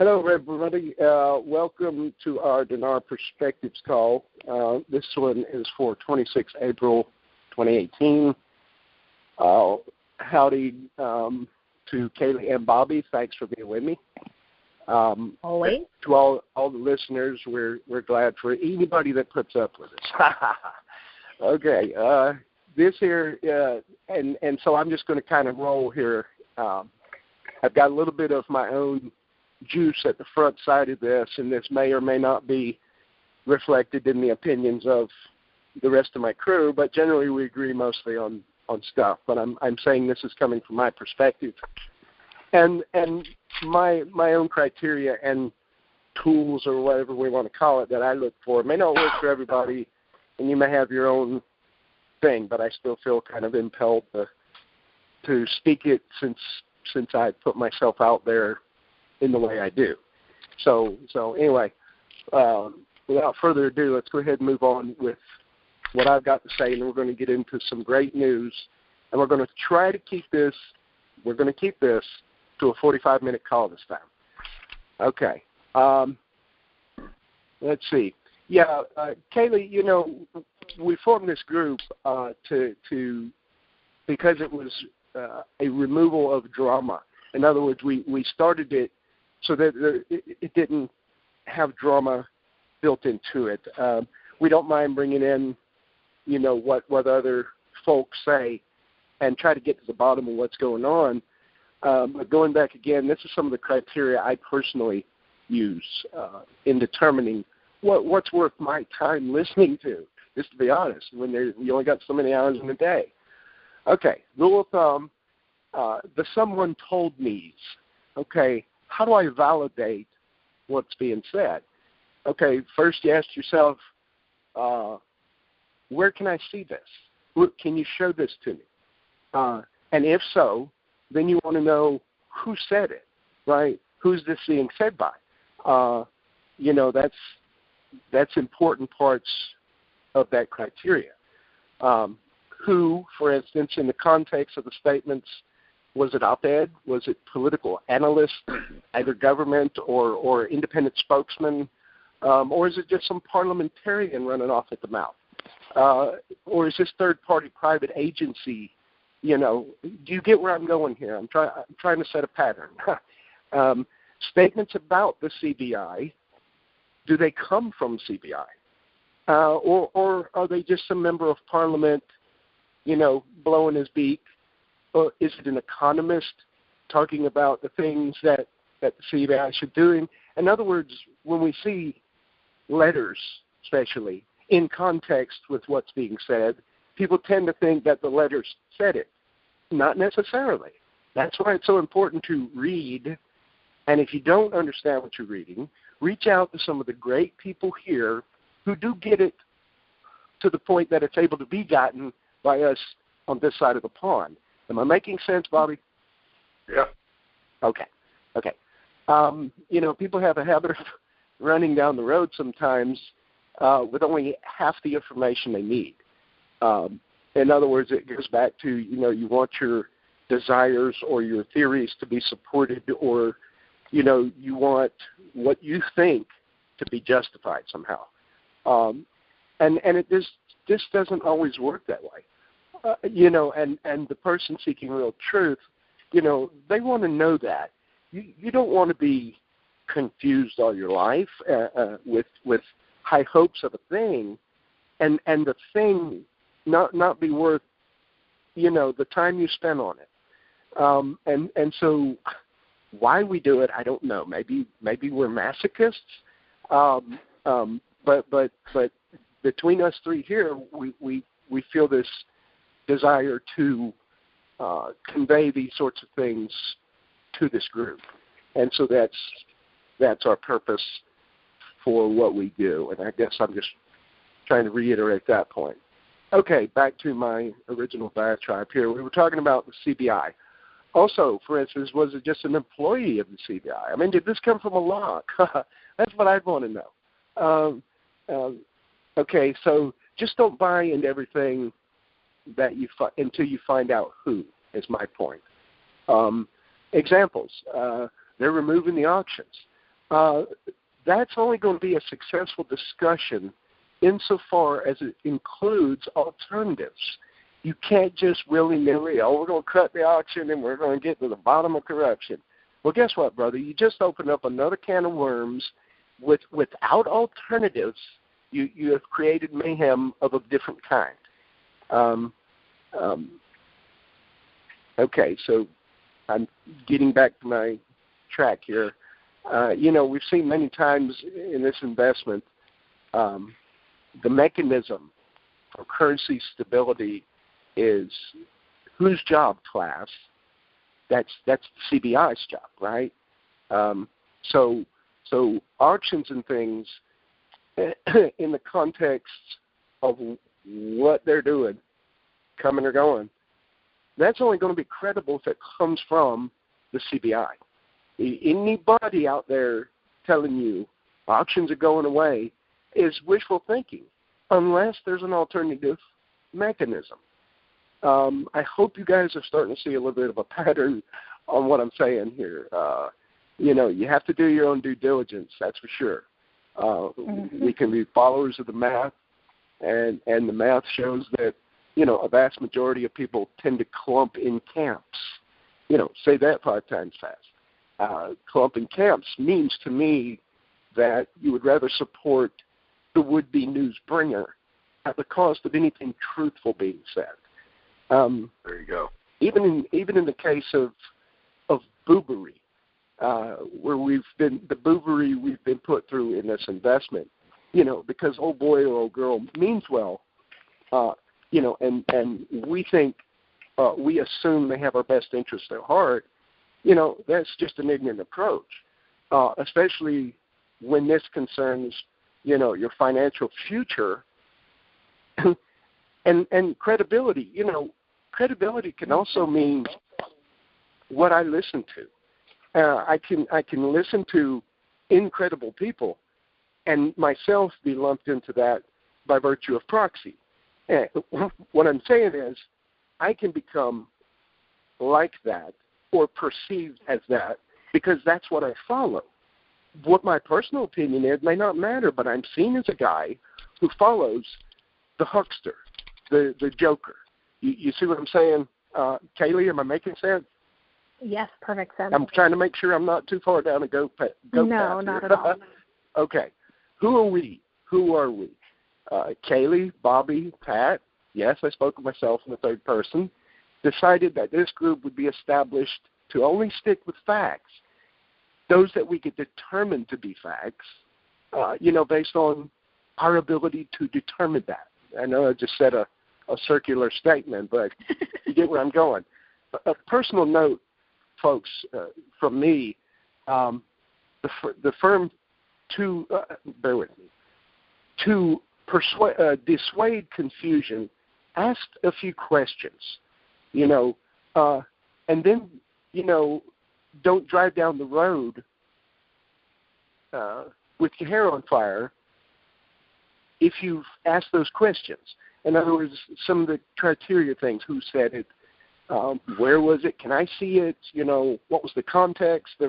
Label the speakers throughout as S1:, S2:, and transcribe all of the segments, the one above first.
S1: Hello, everybody. Welcome to our Dinar Perspectives call. This one is for 26 April 2018. Howdy to Kaleigh and Bobby. Thanks for being with me.
S2: Always.
S1: To all the listeners, we're glad for anybody that puts up with us. Okay. This here, and so I'm just going to kind of roll here. I've got a little bit of my own juice at the front side of this, and this may or may not be reflected in the opinions of the rest of my crew, but generally we agree mostly on stuff. But I'm saying this is coming from my perspective. And my own criteria and tools, or whatever we want to call it, that I look for may not work for everybody, and you may have your own thing, but I still feel kind of impelled to speak it since I put myself out there in the way I do. So anyway, without further ado, let's go ahead and move on with what I've got to say, and we're going to get into some great news, and we're going to try to keep this to a 45-minute call this time. Okay. Let's see. Yeah, Kaleigh, we formed this group because it was a removal of drama. In other words, we started it so that it didn't have drama built into it. We don't mind bringing in, what other folks say and try to get to the bottom of what's going on. But going back again, this is some of the criteria I personally use in determining what's worth my time listening to, just to be honest, when you only got so many hours in a day. Okay, rule of thumb, the someone told me's. Okay, how do I validate what's being said? Okay, first you ask yourself, where can I see this? Can you show this to me? And if so, then you want to know who said it, right? Who's this being said by? That's important parts of that criteria. Who, for instance, in the context of the statements, was it op-ed? Was it political analyst, either government or independent spokesman? Or is it just some parliamentarian running off at the mouth? Or is this third-party private agency? Do you get where I'm going here? I'm trying to set a pattern. Statements about the CBI, do they come from CBI? Or are they just some member of parliament, blowing his beak? Or is it an economist talking about the things that the CBI should do? In other words, when we see letters, especially, in context with what's being said, people tend to think that the letters said it. Not necessarily. That's why it's so important to read. And if you don't understand what you're reading, reach out to some of the great people here who do get it to the point that it's able to be gotten by us on this side of the pond. Am I making sense, Bobby?
S3: Yeah.
S1: Okay. People have a habit of running down the road sometimes with only half the information they need. In other words, it goes back to, you want your desires or your theories to be supported, or, you want what you think to be justified somehow. And it just doesn't always work that way. And the person seeking real truth, they want to know that. You don't want to be confused all your life with high hopes of a thing, and the thing not be worth, the time you spend on it. And so why we do it, I don't know. Maybe we're masochists. But between us three here, we feel this desire to convey these sorts of things to this group, and so that's our purpose for what we do. And I guess I'm just trying to reiterate that point. Okay, back to my original diatribe here. We were talking about the CBI. Also, for instance, was it just an employee of the CBI? I mean, did this come from a law? That's what I'd want to know. Okay, so just don't buy into everything that until you find out who, is my point. Examples. They're removing the auctions. that's only going to be a successful discussion insofar as it includes alternatives. You can't just willy-nilly, we're going to cut the auction and we're going to get to the bottom of corruption. Well, guess what, brother? You just opened up another can of worms. Without alternatives, you have created mayhem of a different kind. Okay, so I'm getting back to my track here. We've seen many times in this investment the mechanism for currency stability is whose job class? That's CBI's job, right? So auctions and things in the context of what they're doing, coming or going, that's only going to be credible if it comes from the CBI. Anybody out there telling you auctions are going away is wishful thinking, unless there's an alternative mechanism. I hope you guys are starting to see a little bit of a pattern on what I'm saying here. You have to do your own due diligence, that's for sure. We can be followers of the math, and the math shows that, a vast majority of people tend to clump in camps. Say that 5 times fast. Clump in camps means to me that you would rather support the would-be news bringer at the cost of anything truthful being said.
S3: There you go.
S1: Even in the case of boobery, where the boobery we've been put through in this investment, because old boy or old girl means well, and we think we assume they have our best interest at heart. That's just an ignorant approach, especially when this concerns, your financial future and credibility. Credibility can also mean what I listen to. I can listen to incredible people and myself be lumped into that by virtue of proxy. And what I'm saying is I can become like that or perceived as that because that's what I follow. What my personal opinion is may not matter, but I'm seen as a guy who follows the huckster, the joker. You see what I'm saying? Kaleigh, am I making sense?
S2: Yes, perfect sense.
S1: I'm trying to make sure I'm not too far down a goat path.
S2: No, not at all.
S1: Okay. Who are we? Kaleigh, Bobby, Pat, yes, I spoke of myself in the third person, decided that this group would be established to only stick with facts, those that we could determine to be facts, based on our ability to determine that. I know I just said a circular statement, but you get where I'm going. A personal note, folks, from me, the firm bear with me, to dissuade confusion, asked a few questions, and then, don't drive down the road with your hair on fire if you've asked those questions. In other words, some of the criteria things, who said it, where was it, can I see it, what was the context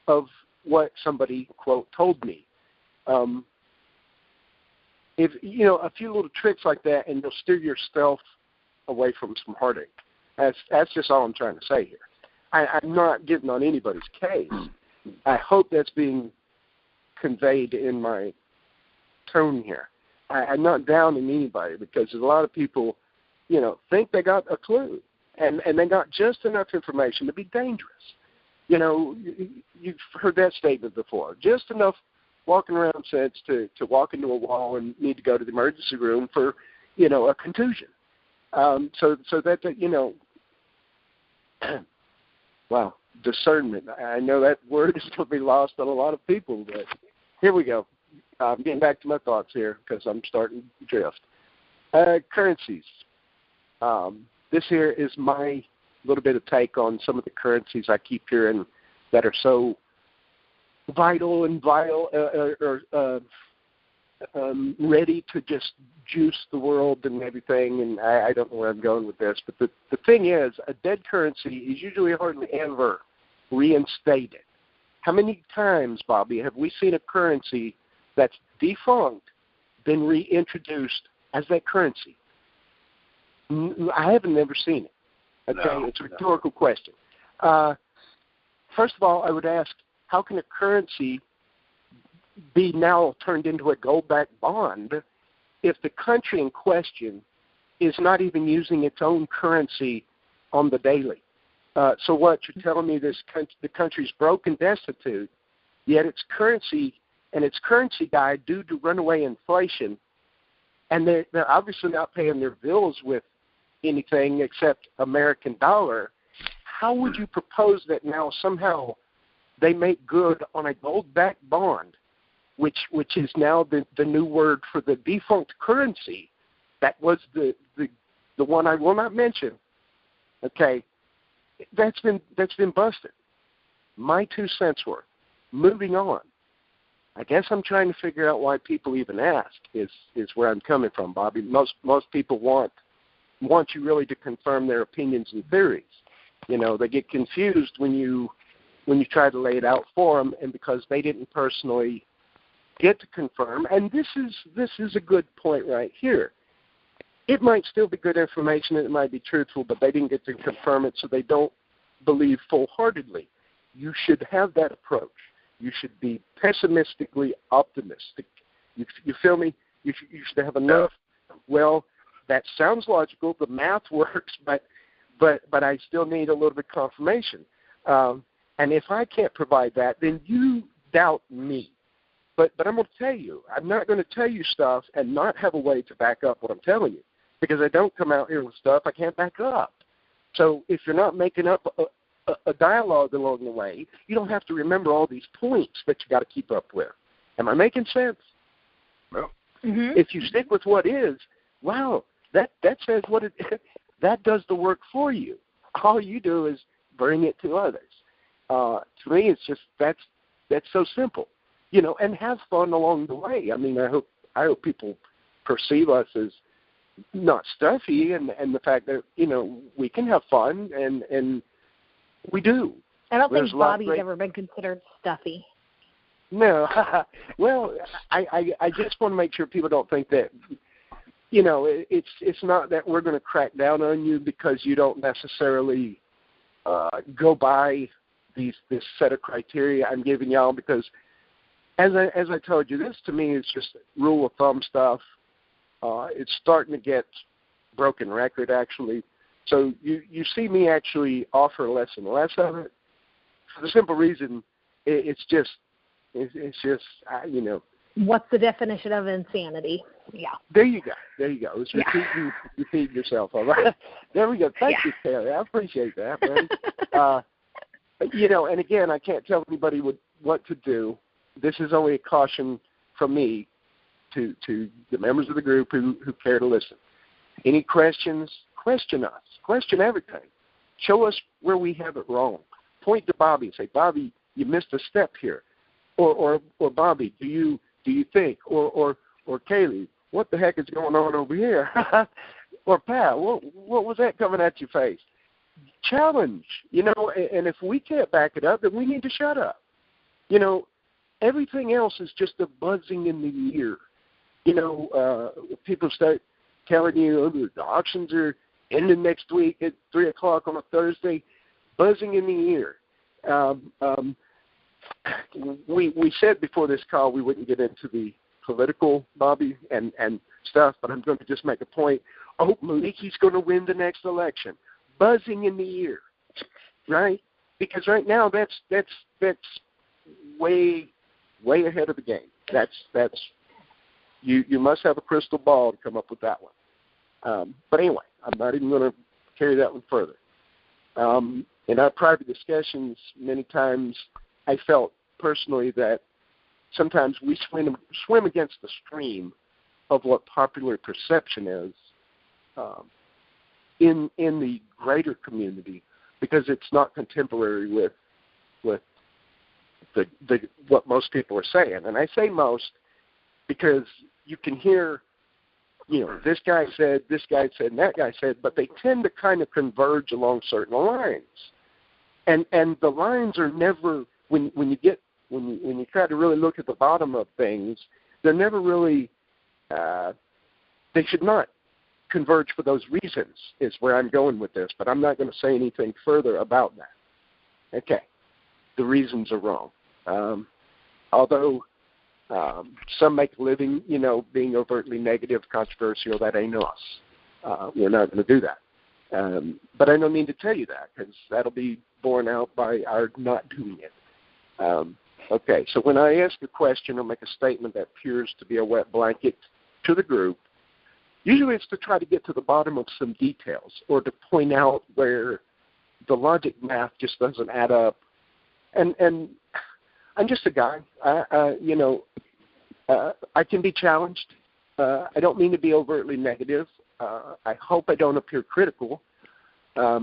S1: of what somebody, quote, told me. If a few little tricks like that, and you'll steer yourself away from some heartache. That's just all I'm trying to say here. I'm not getting on anybody's case. I hope that's being conveyed in my tone here. I'm not downing anybody, because there's a lot of people, think they got a clue, and they got just enough information to be dangerous. You've heard that statement before. Just enough walking around sense to walk into a wall and need to go to the emergency room for, a contusion. So that wow, discernment. I know that word is going to be lost on a lot of people, but here we go. I'm getting back to my thoughts here because I'm starting to drift. Currencies. This here is my little bit of take on some of the currencies I keep hearing that are so vital and ready to just juice the world and everything, and I don't know where I'm going with this, but the thing is, a dead currency is usually hardly ever reinstated. How many times, Bobby, have we seen a currency that's defunct been reintroduced as that currency? I haven't never seen it. Okay,
S3: No,
S1: it's a rhetorical question. First of all, I would ask, how can a currency be now turned into a gold-backed bond if the country in question is not even using its own currency on the daily? So what you're telling me, the country's broke and destitute, yet its currency and its currency guide due to runaway inflation, and they're obviously not paying their bills with anything except American dollar. How would you propose that now somehow they make good on a gold-backed bond, which is now the new word for the defunct currency that was the one I will not mention? Okay, that's been busted. My 2 cents worth. Moving on. I guess I'm trying to figure out why people even ask is where I'm coming from, Bobby. Most people want you really to confirm their opinions and theories. You know, they get confused when you try to lay it out for them, and because they didn't personally get to confirm. And this is a good point right here. It might still be good information and it might be truthful, but they didn't get to confirm it, so they don't believe full-heartedly. You should have that approach. You should be pessimistically optimistic. You feel me? You should have enough. Well, that sounds logical. The math works, but I still need a little bit of confirmation. And if I can't provide that, then you doubt me. But I'm going to tell you, I'm not going to tell you stuff and not have a way to back up what I'm telling you, because I don't come out here with stuff I can't back up. So if you're not making up a dialogue along the way, you don't have to remember all these points that you got to keep up with. Am I making sense?
S3: Well,
S1: if you stick with what is, wow, that says what it that does the work for you. All you do is bring it to others. To me, it's just that's so simple, you know. And have fun along the way. I mean, I hope people perceive us as not stuffy, and the fact that, you know, we can have fun, and we do.
S2: I don't think Bobby's ever been considered stuffy.
S1: No. Well, I just want to make sure people don't think that, you know, it's not that we're going to crack down on you because you don't necessarily go by this set of criteria I'm giving y'all, because as I told you, this to me is just rule of thumb stuff. It's starting to get broken record, actually. So you see me actually offer less and less of it for the simple reason it's just you know.
S2: What's the definition of insanity? Yeah.
S1: There you go. It's repeating yourself. All right. There we go. Thank you, Kaleigh. I appreciate that, man. You know, and again, I can't tell anybody what to do. This is only a caution from me to the members of the group who care to listen. Any questions? Question us. Question everything. Show us where we have it wrong. Point to Bobby and say, Bobby, you missed a step here. Or Bobby, do you think? Or Kaleigh, what the heck is going on over here? Or Pat, what was that coming at your face? Challenge, you know, and if we can't back it up, then we need to shut up. You know, everything else is just a buzzing in the ear. You know, people start telling you, oh, the auctions are ending next week at 3 o'clock on a Thursday, buzzing in the ear. We said before this call we wouldn't get into the political, Bobby, and stuff, but I'm going to just make a point. Oh, Maliki's going to win the next election. Buzzing in the ear, right? Because right now that's way ahead of the game. That's you must have a crystal ball to come up with that one. But anyway, I'm not even going to carry that one further. In our private discussions, many times I felt personally that sometimes we swim against the stream of what popular perception is in the greater community, because it's not contemporary with the what most people are saying. And I say most because you can hear, you know, this guy said, and that guy said, but they tend to kind of converge along certain lines. And the lines are never when you try to really look at the bottom of things, they're never really they should not converge for those reasons is where I'm going with this, but I'm not going to say anything further about that. Okay, the reasons are wrong. Although some make a living, being overtly negative, controversial, that ain't us. We're not going to do that. But I don't mean to tell you that because that'll be borne out by our not doing it. Okay, so when I ask a question or make a statement that appears to be a wet blanket to the group, usually it's to try to get to the bottom of some details or to point out where the logic math just doesn't add up. And I'm just a guy. I can be challenged. I don't mean to be overtly negative. I hope I don't appear critical. I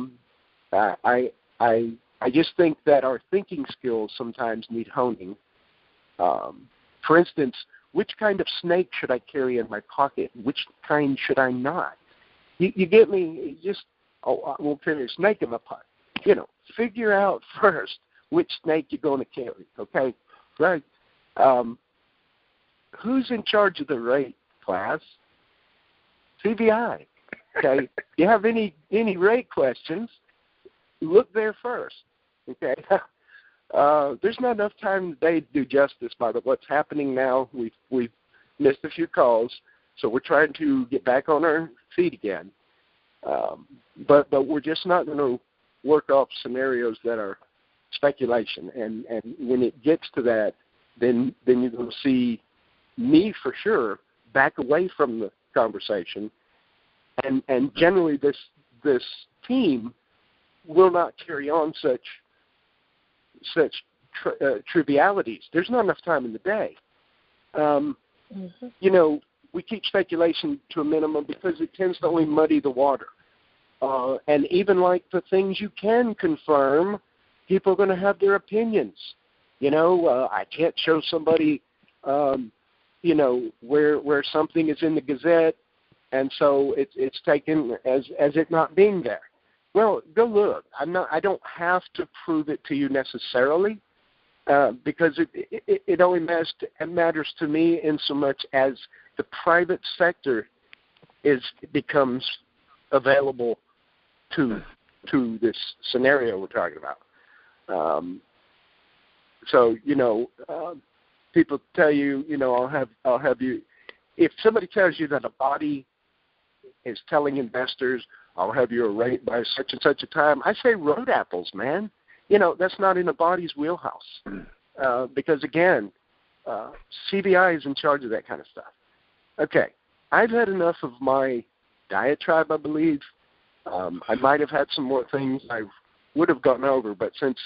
S1: just think that our thinking skills sometimes need honing. For instance, which kind of snake should I carry in my pocket? Which kind should I not? You get me? I won't carry a snake in my pocket. Figure out first which snake you're going to carry, okay? Right. Who's in charge of the rate, class? CBI. Okay. If you have any rate questions, look there first. Okay. There's not enough time today to do justice by what's happening now. We've missed a few calls, so we're trying to get back on our feet again. But we're just not going to work off scenarios that are speculation. And when it gets to that, then you're going to see me for sure back away from the conversation. And generally this team will not carry on such trivialities. There's not enough time in the day. We keep speculation to a minimum because it tends to only muddy the water. And even like the things you can confirm, people are going to have their opinions. I can't show somebody, where something is in the Gazette, and so it's taken as it not being there. Well, go look. I don't have to prove it to you necessarily, because it only matters to me in so much as the private sector becomes available to this scenario we're talking about. People tell you, I'll have you. If somebody tells you that a body is telling investors, I'll have you a rate by such and such a time, I say road apples, man. That's not in a body's wheelhouse. Because, again, CBI is in charge of that kind of stuff. Okay, I've had enough of my diatribe, I believe. I might have had some more things I would have gone over, but since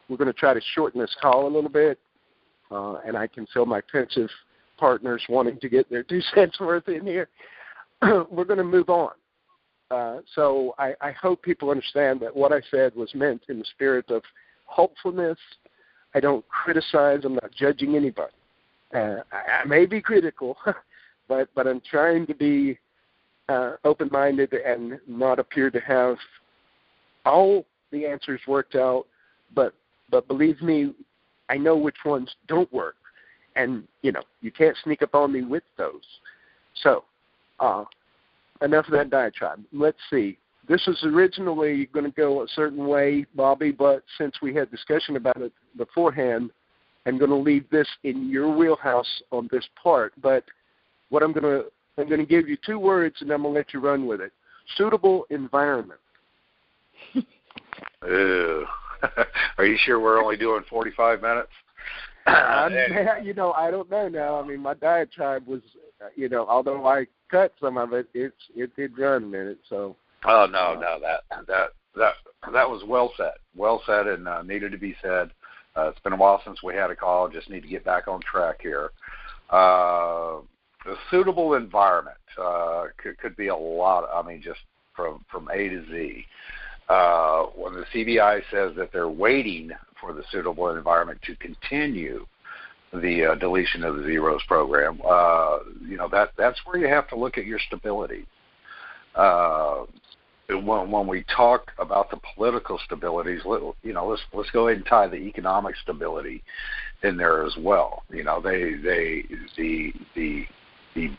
S1: we're going to try to shorten this call a little bit, and I can feel my pensive partners wanting to get their 2 cents worth in here, we're going to move on. So I hope people understand that what I said was meant in the spirit of hopefulness. I don't criticize. I'm not judging anybody. I may be critical, but I'm trying to be open-minded and not appear to have all the answers worked out. But believe me, I know which ones don't work. And, you can't sneak up on me with those. So, enough of that diatribe. Let's see. This was originally going to go a certain way, Bobby, but since we had discussion about it beforehand, I'm going to leave this in your wheelhouse on this part. But what I'm going to give you 2 words, and I'm going to let you run with it. Suitable environment.
S3: Are you sure we're only doing 45 minutes?
S1: I don't know now. I mean, my diatribe was, although I cut some of it, it did run a minute. So.
S3: Oh no, that was well said, and needed to be said. It's been a while since we had a call. Just need to get back on track here. A suitable environment could be a lot. I mean, just from A to Z. When the CBI says that they're waiting for the suitable environment to continue the deletion of the zeros program, that's where you have to look at your stability. when we talk about the political stabilities, let's go ahead and tie the economic stability in there as well. The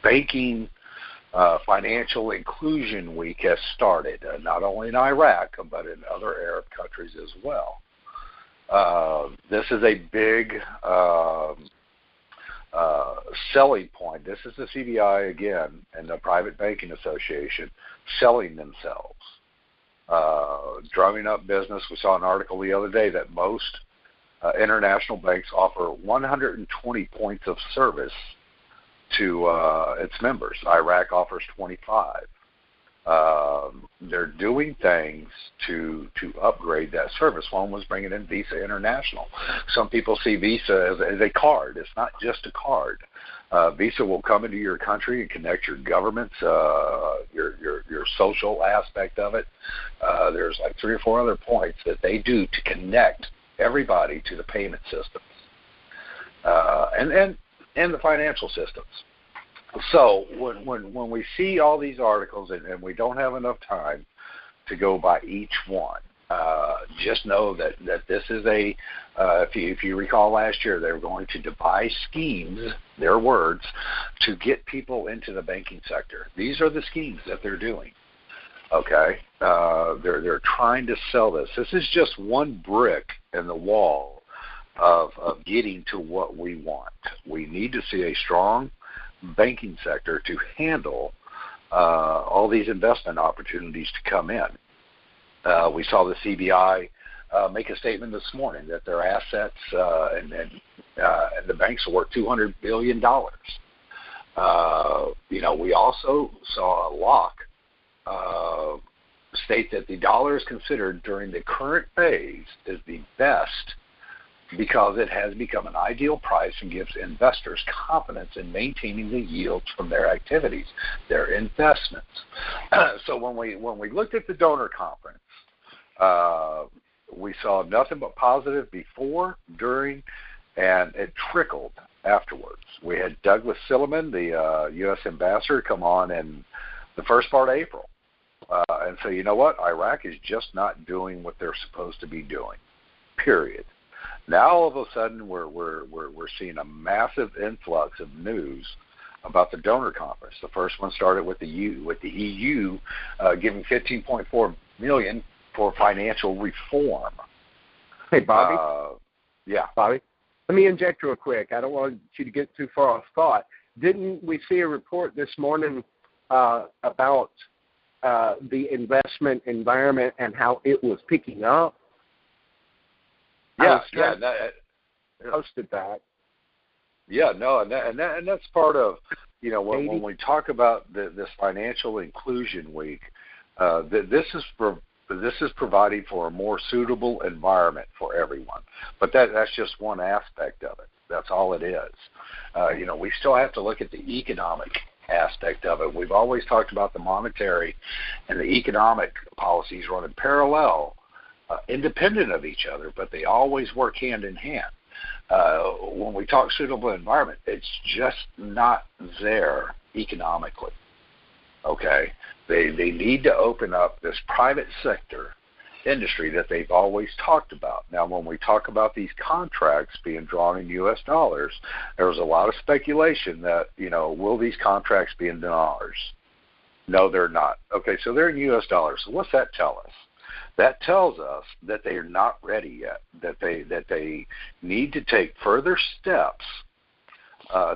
S3: banking financial inclusion week has started, not only in Iraq but in other Arab countries as well. This is a big selling point. This is the CBI again and the Private Banking Association selling themselves, drumming up business. We saw an article the other day that most international banks offer 120 points of service to its members. Iraq offers 25. They're doing things to upgrade that service. One was bringing in Visa International. Some people see Visa as a card. It's not just a card. Visa will come into your country and connect your governments, your social aspect of it. There's like 3 or 4 other points that they do to connect everybody to the payment systems and the financial systems. So when we see all these articles, and we don't have enough time to go by each one, just know that this is if you recall last year, they were going to devise schemes, their words, to get people into the banking sector. These are the schemes that they're doing. Okay, they're trying to sell this. This is just one brick in the wall of getting to what we want. We need to see a strong banking sector to handle all these investment opportunities to come in. We saw the CBI make a statement this morning that their assets and the banks are worth $200 billion. We also saw a lock state that the dollar is considered during the current phase is the best because it has become an ideal price and gives investors confidence in maintaining the yields from their activities, their investments. So when we looked at the donor conference, we saw nothing but positive before, during, and it trickled afterwards. We had Douglas Silliman, the U.S. ambassador, come on in the first part of April and say, you know what, Iraq is just not doing what they're supposed to be doing, period. Now all of a sudden we're seeing a massive influx of news about the donor conference. The first one started with the EU giving $15.4 million for financial reform.
S1: Hey, Bobby.
S3: Yeah,
S1: Bobby. Let me inject real quick. I don't want you to get too far off thought. Didn't we see a report this morning about the investment environment and how it was picking up? Posted that.
S3: Yeah, no, and that's part of, when we talk about this financial inclusion week, this is providing for a more suitable environment for everyone. But that's just one aspect of it. That's all it is. We still have to look at the economic aspect of it. We've always talked about the monetary and the economic policies running parallel, independent of each other, but they always work hand in hand. When we talk suitable environment, it's just not there economically. Okay, they need to open up this private sector industry that they've always talked about. Now, when we talk about these contracts being drawn in U.S. dollars, there was a lot of speculation that, will these contracts be in dollars? No, they're not. Okay, so they're in U.S. dollars. So what's that tell us? That tells us that they are not ready yet, that they need to take further steps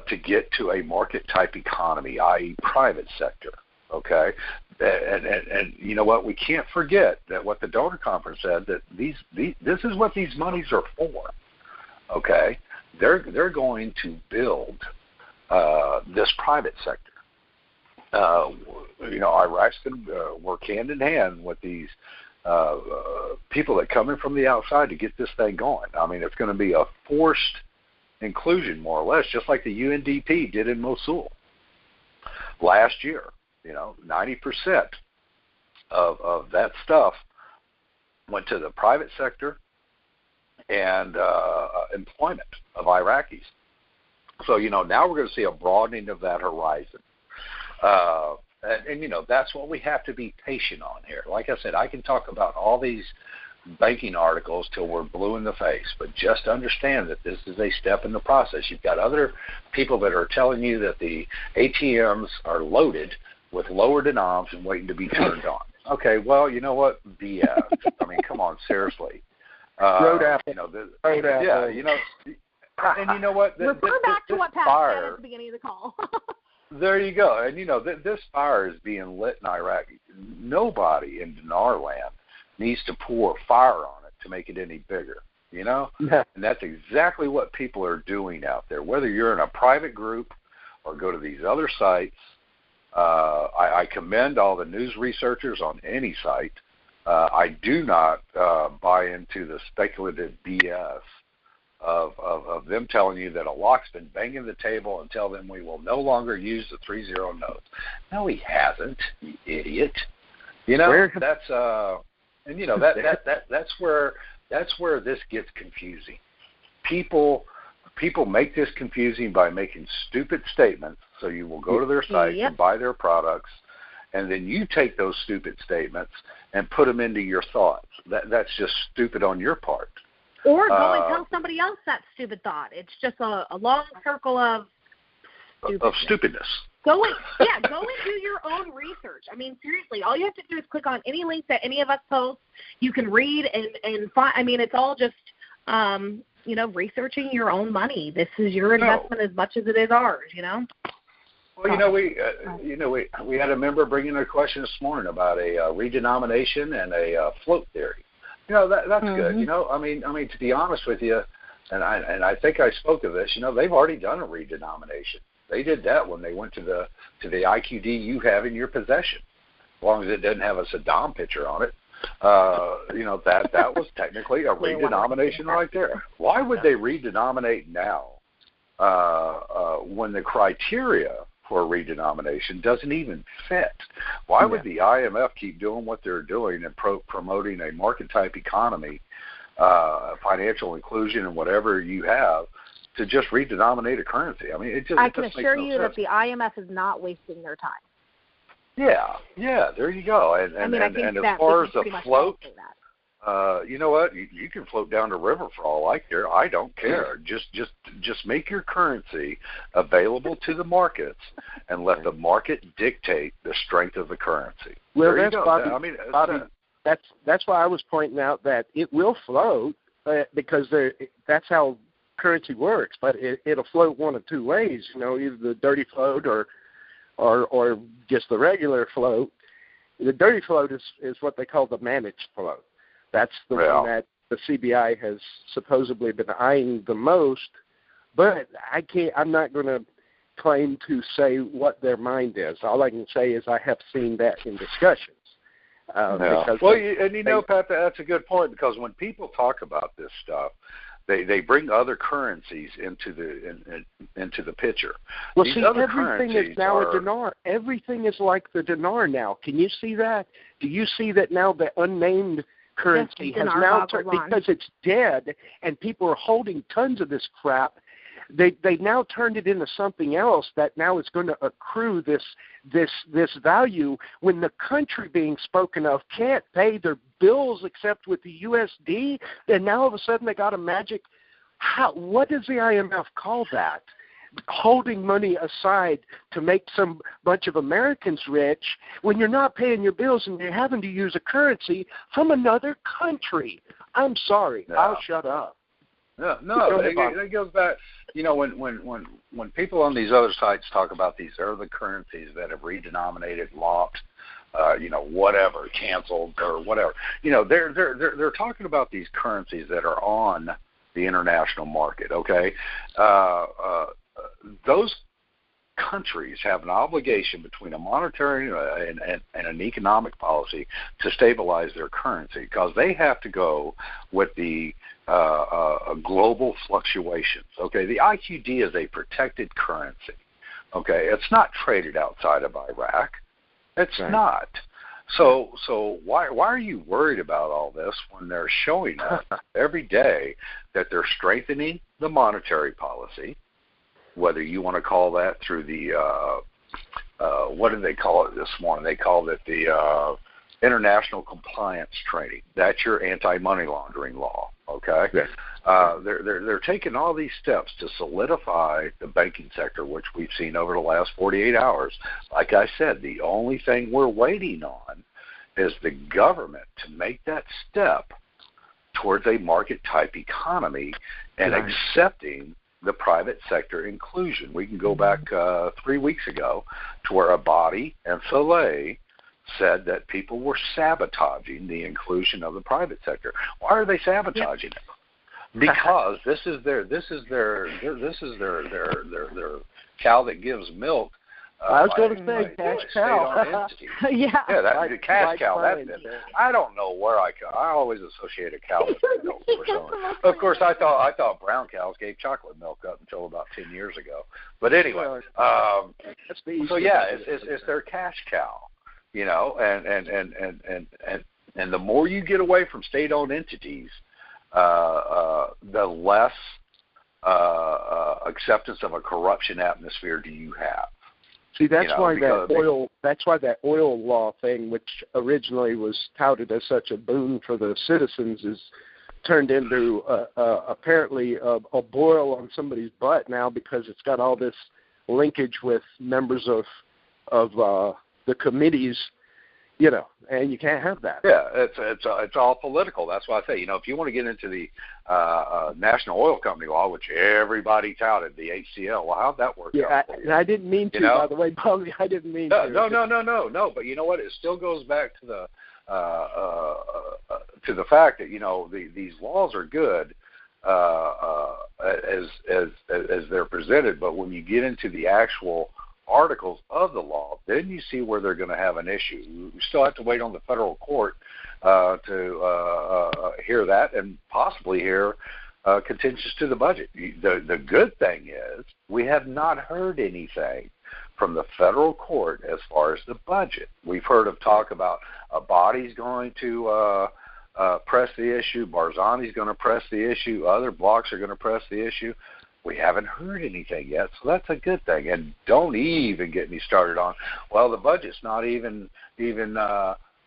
S3: to get to a market-type economy, i.e. private sector, okay? And you know what? We can't forget that what the donor conference said, that this is what these monies are for, okay? They're going to build this private sector. Iraq's going to work hand in hand with these people that come in from the outside to get this thing going. I mean, it's going to be a forced inclusion, more or less, just like the UNDP did in Mosul last year. 90% of that stuff went to the private sector and employment of Iraqis. So, now we're going to see a broadening of that horizon. And, that's what we have to be patient on here. Like I said, I can talk about all these banking articles till we're blue in the face, but just understand that this is a step in the process. You've got other people that are telling you that the ATMs are loaded with lower denoms and waiting to be turned on. Okay, well, you know what? BS. I mean, come on, seriously.
S1: Roundtable.
S3: Yeah, and you know what?
S2: Refer back to what Pat said at the beginning of the call.
S3: There you go. And, this fire is being lit in Iraq. Nobody in Dinar land needs to pour fire on it to make it any bigger,
S1: Yeah.
S3: And that's exactly what people are doing out there. Whether you're in a private group or go to these other sites, I commend all the news researchers on any site. I do not buy into the speculative BS of them telling you that a lock's been banging the table and tell them we will no longer use the 3-0 notes. No, he hasn't, you idiot. That's that's where this gets confusing. People make this confusing by making stupid statements, so you will go to their site and buy their products, and then you take those stupid statements and put them into your thoughts. That's just stupid on your part.
S2: Or go and tell somebody else that stupid thought. It's just a long circle of
S3: stupidness.
S2: Go and do your own research. I mean, seriously, all you have to do is click on any link that any of us post. You can read and find. I mean, it's all just researching your own money. This is your investment as much as it is ours.
S3: Well, we had a member bring in a question this morning about a redenomination and a float theory. That's good. I mean, to be honest with you, and I think I spoke of this. They've already done a redenomination. They did that when they went to the IQD you have in your possession, as long as it doesn't have a Saddam picture on it. That was technically a redenomination right there. Why would they redenominate now when the criteria for a redenomination doesn't even fit? Why would the IMF keep doing what they're doing and promoting a market-type economy, financial inclusion, and whatever you have, to just redenominate a currency? I mean,
S2: I can assure you that the IMF is not wasting their time.
S3: Yeah, there you go. And as far as the float, you know what? You can float down the river for all I care. I don't care. Just make your currency available to the markets and let the market dictate the strength of the currency.
S1: Well, that's Bobby. That's why I was pointing out that it will float because that's how currency works. But it'll float one of two ways. Either the dirty float or just the regular float. The dirty float is what they call the managed float. That's the one that the CBI has supposedly been eyeing the most, but I'm not going to claim to say what their mind is. All I can say is I have seen that in discussions.
S3: Pat, that's a good point, because when people talk about this stuff, they bring other currencies into the picture.
S1: Well, see, everything is now a dinar. Everything is like the dinar now. Can you see that? Do you see that now? The unnamed currency has now turned, because it's dead and people are holding tons of this crap. They now turned it into something else that now is going to accrue this value when the country being spoken of can't pay their bills except with the USD. And now all of a sudden they got a magic. What does the IMF call that? Holding money aside to make some bunch of Americans rich when you're not paying your bills and you're having to use a currency from another country. I'm sorry. No. I'll shut up.
S3: No, it goes back. When people on these other sites talk about these other currencies that have redenominated, locked, whatever, canceled or whatever, they're talking about these currencies that are on the international market. Okay, those countries have an obligation between a monetary and an economic policy to stabilize their currency, because they have to go with the global fluctuations. Okay, the IQD is a protected currency. Okay, it's not traded outside of Iraq. It's not. So why are you worried about all this when they're showing us every day that they're strengthening the monetary policy, whether you want to call that through the what did they call it this morning? They called it the international compliance training. That's your anti-money laundering law. Okay.
S1: Yes.
S3: They're taking all these steps to solidify the banking sector, which we've seen over the last 48 hours. Like I said, the only thing we're waiting on is the government to make that step towards a market-type economy and accepting the private sector inclusion. We can go back 3 weeks ago to where Abadi and Kaleigh said that people were sabotaging the inclusion of the private sector. Why are they sabotaging it? Because this is their cow that gives milk.
S1: I was going to say cash cow.
S2: Yeah,
S3: the cash cow. That's it. I don't know where I always associate a cow with milk for some reason. Of course, I thought brown cows gave chocolate milk up until about 10 years ago. But anyway, so yeah, it's their cash cow. You know, and the more you get away from state-owned entities, the less acceptance of a corruption atmosphere do you have.
S1: See, that's why that oil law thing, which originally was touted as such a boon for the citizens, is turned into apparently a boil on somebody's butt now, because it's got all this linkage with members of the committees, you know, and you can't have that.
S3: Yeah, it's all political. That's why I say, you know, if you want to get into the National Oil Company law, which everybody touted, the HCL, well, how'd that work out?
S1: Yeah, I didn't mean to, by the way, Bobby. I didn't mean to.
S3: No. But you know what? It still goes back to the fact that, you know, these laws are good as they're presented, but when you get into the actual articles of the law, then you see where they're going to have an issue. We still have to wait on the federal court to hear that and possibly hear contentious to the budget. The good thing is we have not heard anything from the federal court as far as the budget. We've heard of talk about Abadi's going to press the issue, Barzani's going to press the issue, other blocks are going to press the issue. We haven't heard anything yet, so that's a good thing. And don't even get me started on, well, the budget's not even working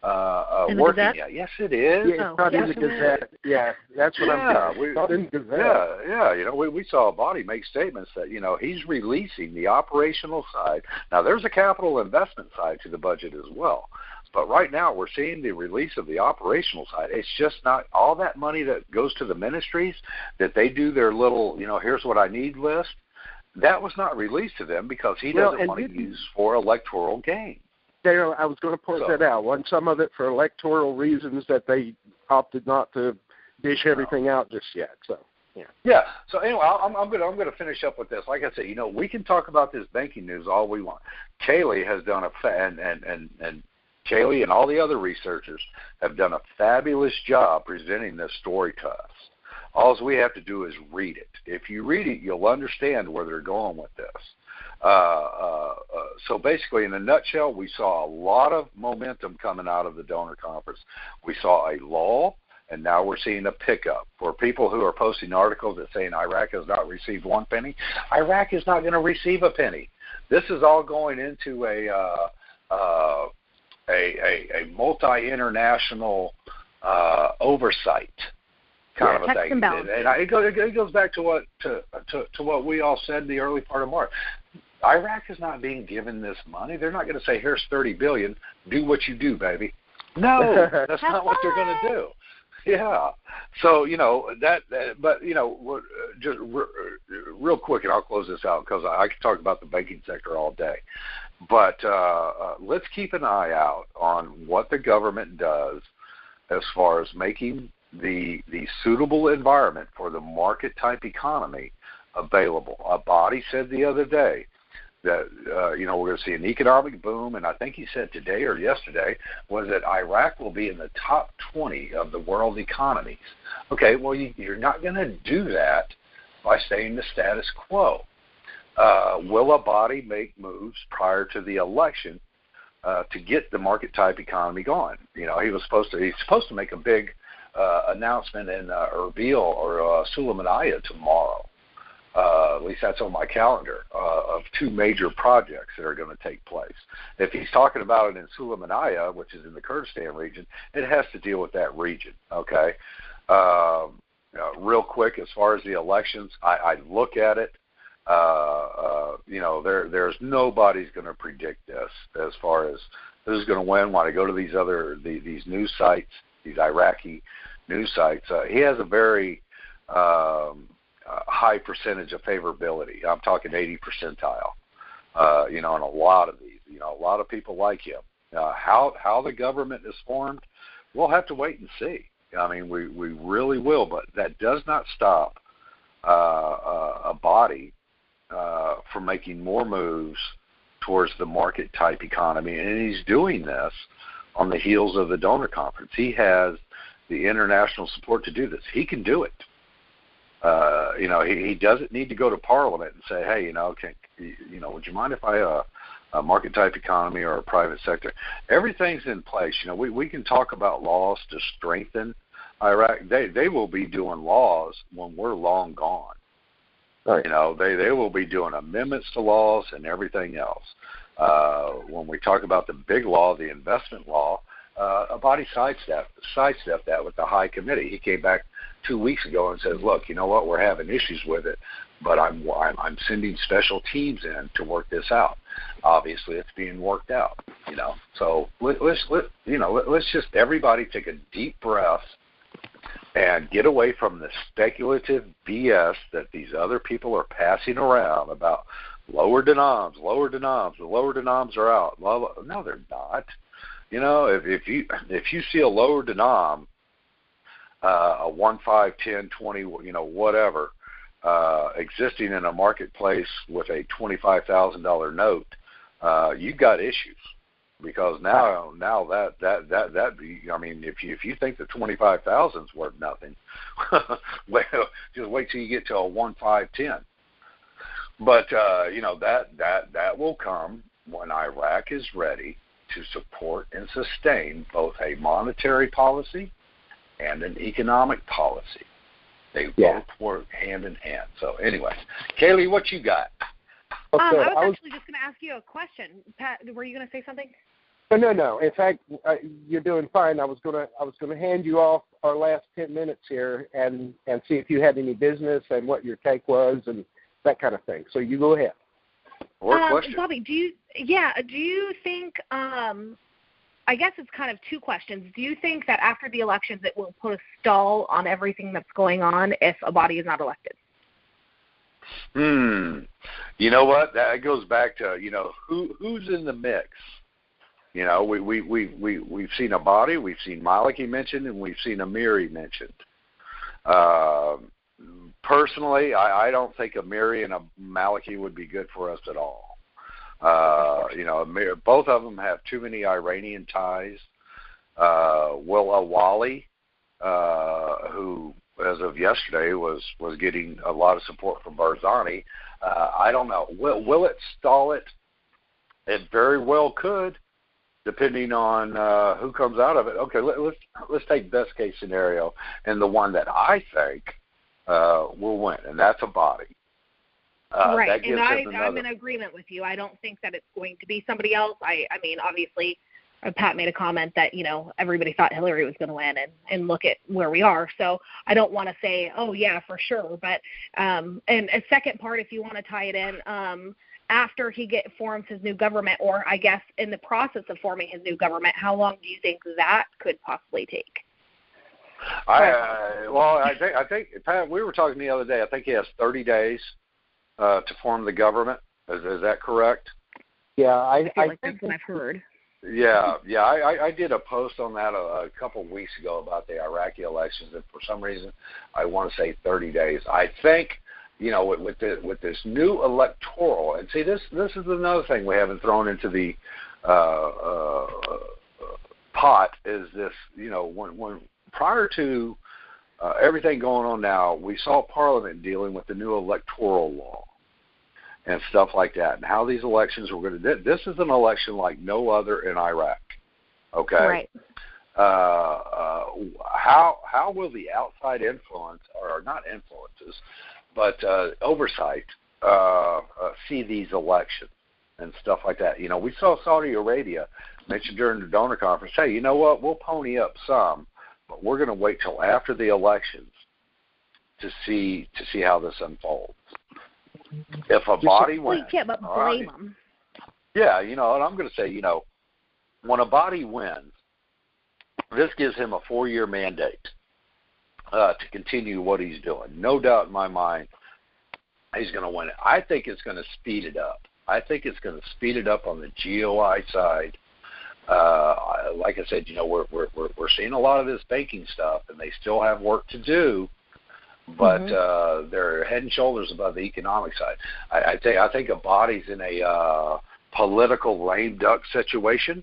S3: yet. Yes, it is.
S1: Yeah, it's not in the Gazette. Yeah, that's what I'm saying. Not in the Gazette.
S3: Yeah. You know, we saw Abadi make statements that, you know, he's releasing the operational side. Now, there's a capital investment side to the budget as well. But right now we're seeing the release of the operational side. It's just not all that money that goes to the ministries that they do their little, you know, here's what I need list. That was not released to them because he doesn't want to use for electoral gain.
S1: I was going to point that out. Wasn't some of it for electoral reasons that they opted not to dish everything out just yet? So
S3: yeah. So anyway, I'm going to finish up with this. Like I said, you know, we can talk about this banking news all we want. Kaleigh has done and Kaleigh and all the other researchers have done a fabulous job presenting this story to us. All we have to do is read it. If you read it, you'll understand where they're going with this. So basically, in a nutshell, we saw a lot of momentum coming out of the donor conference. We saw a lull, and now we're seeing a pickup. For people who are posting articles that saying Iraq has not received one penny, Iraq is not going to receive a penny. This is all going into a multi-international oversight kind of a thing, and it goes back to what we all said in the early part of March. Iraq is not being given this money. They're not going to say, "Here's $30 billion. Do what you do, baby." No, that's not what they're going to do. Yeah. So you know that, but you know, just real quick, and I'll close this out because I could talk about the banking sector all day. But let's keep an eye out on what the government does as far as making the suitable environment for the market-type economy available. Abadi said the other day that, you know, we're going to see an economic boom, and I think he said today or yesterday was that Iraq will be in the top 20 of the world economies. Okay, well, you're not going to do that by staying the status quo. Will Abadi make moves prior to the election to get the market-type economy going? You know, he's supposed to make a big announcement in Erbil or Sulaymaniyah tomorrow. At least that's on my calendar. of two major projects that are going to take place. If he's talking about it in Sulaymaniyah, which is in the Kurdistan region, it has to deal with that region, okay? Real quick, as far as the elections, I look at it. There's nobody's going to predict this as far as who's going to win. When I go to these news sites, these Iraqi news sites, he has a very high percentage of favorability. I'm talking 80 percentile. And a lot of these, a lot of people like him. How the government is formed, we'll have to wait and see. I mean, we really will, but that does not stop a body from making more moves towards the market type economy, and he's doing this on the heels of the donor conference. He has the international support to do this. He can do it. He doesn't need to go to Parliament and say, hey, would you mind if I a market type economy or a private sector? Everything's in place. We can talk about laws to strengthen Iraq. They will be doing laws when we're long gone. Right. They will be doing amendments to laws and everything else. When we talk about the big law, the investment law, a body sidestepped that with the High Committee. He came back 2 weeks ago and says, look, you know what, we're having issues with it, but I'm sending special teams in to work this out. Obviously, it's being worked out, So let's just everybody take a deep breath and get away from the speculative BS that these other people are passing around about lower denoms. The lower denoms are out. No, they're not. If you see a lower denom, a 1, 5, 10, 20, whatever, existing in a marketplace with a $25,000 note, you've got issues. Because now if you think the 25,000's worth nothing, well, just wait till you get to a 1, 5, 10. But that will come when Iraq is ready to support and sustain both a monetary policy and an economic policy. They both work hand in hand. So anyway, Kaleigh, what you got?
S2: I was actually just going to ask you a question. Pat, were you going to say something?
S1: No. In fact, you're doing fine. I was gonna hand you off our last 10 minutes here and see if you had any business and what your take was and that kind of thing. So you go ahead.
S3: Or question.
S2: Bobby, do you think? I guess it's kind of two questions. Do you think that after the elections it will put a stall on everything that's going on if a body is not elected?
S3: You know what? That goes back to who's in the mix. We've seen a body, we've seen Maliki mentioned, and we've seen Amiri mentioned. Personally, I don't think Amiri and a Maliki would be good for us at all. Both of them have too many Iranian ties. Will Awali, who as of yesterday was getting a lot of support from Barzani, I don't know. Will it stall it? It very well could. Depending on who comes out of it. Okay, let's take best case scenario, and the one that I think will win, and that's a body.
S2: Right, and I'm in agreement with you. I don't think that it's going to be somebody else. I mean, obviously, Pat made a comment that everybody thought Hillary was going to win, and look at where we are. So I don't want to say, oh yeah, for sure. But and a second part, if you want to tie it in. After he forms his new government, or I guess in the process of forming his new government, how long do you think that could possibly take?
S3: I think Pat, we were talking the other day. I think he has 30 days to form the government. Is that correct?
S1: Yeah,
S2: I feel like that's what I've heard.
S3: Yeah. I did a post on that a couple of weeks ago about the Iraqi elections, and for some reason, I want to say 30 days. I think. With this new electoral, and see, this is another thing we haven't thrown into the pot is this. When prior to everything going on now, we saw Parliament dealing with the new electoral law and stuff like that, and how these elections were going to. This is an election like no other in Iraq. Okay.
S2: Right.
S3: How will the outside influence, or not influences, but oversight see these elections and stuff like that. You know, we saw Saudi Arabia mentioned during the donor conference, hey, you know what, we'll pony up some, but we're going to wait till after the elections to see how this unfolds. If a body wins,
S2: you can't but blame them.
S3: Yeah, you know, and I'm going to say, you know, when a body wins, this gives him a 4-year mandate to continue what he's doing. No doubt in my mind, he's going to win it. I think it's going to speed it up. I think it's going to speed it up on the GOI side. Like I said, you know, we're seeing a lot of this banking stuff, and they still have work to do. But they're head and shoulders above the economic side. I think a body's in a political lame duck situation,